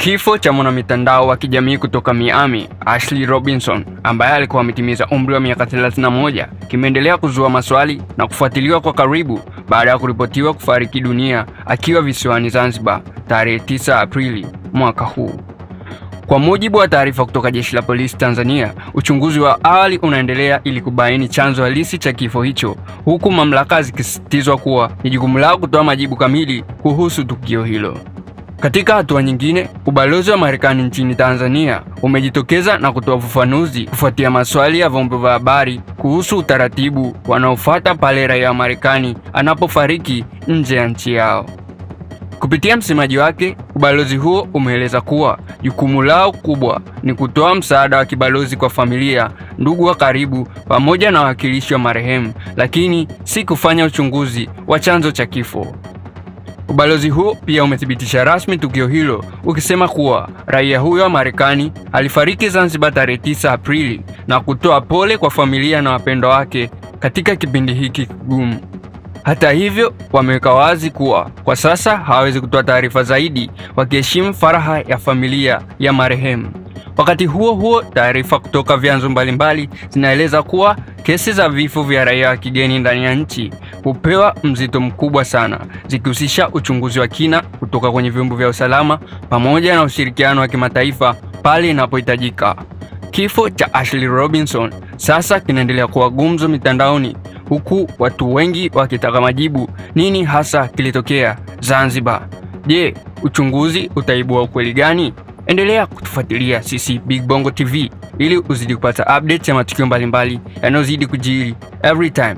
Kifo cha mwanamitandao wa kijamii kutoka Miami, Ashley Robinson, ambaye alikuwa ametimiza umri wa miaka 31, kimeendelea kuzua maswali na kufuatiliwa kwa karibu baada ya kuripotiwa kufariki dunia akiwa visiwani Zanzibar tarehe 9 Aprili mwaka huu. Kwa mujibu wa taarifa kutoka Jeshi la Polisi Tanzania, uchunguzi wa awali unaendelea ili kubaini chanzo halisi cha kifo hicho, huku mamlaka zikisisitizwa kuwa ni jukumu lao kutoa majibu kamili kuhusu tukio hilo. Katika hatua nyingine, ubalozi wa Marekani nchini Tanzania umejitokeza na kutoa ufafanuzi kufuatia maswali ya vyombo vya habari kuhusu utaratibu wanaofuata pale raia wa Marekani anapofariki nje ya nchi yao. Kupitia msemaji wake, ubalozi huo umeeleza kuwa jukumu lao kubwa ni kutoa msaada wa kibalozi kwa familia, ndugu wa karibu pamoja na wawakilishi wa marehemu, lakini si kufanya uchunguzi wa chanzo cha kifo. Ubalozi huo pia umethibitisha rasmi tukio hilo, ukisema kuwa raia huyo wa Marekani alifariki Zanzibar tarehe 9 Aprili na kutoa pole kwa familia na wapendwa wake katika kipindi hiki kigumu. Hata hivyo, wameweka wazi kuwa kwa sasa hawawezi kutoa taarifa zaidi, wakiheshimu faragha ya familia ya marehemu. Wakati huo huo, taarifa kutoka vyanzo mbalimbali zinaeleza kuwa kesi za vifo vya raia wa kigeni ndani ya nchi hupewa mzito mkubwa sana, zikihusisha uchunguzi wa kina kutoka kwenye vyombo vya usalama pamoja na ushirikiano wa kimataifa pale inapohitajika. Kifo cha Ashley Robinson sasa kinaendelea kuwa gumzo mitandaoni, huku watu wengi wakitaka majibu. Nini hasa kilitokea Zanzibar? Je, uchunguzi utaibua ukweli gani? Endelea kutufuatilia sisi Big Bongo TV ili uzidi kupata updates ya matukio mbalimbali yanayozidi kujiri every time.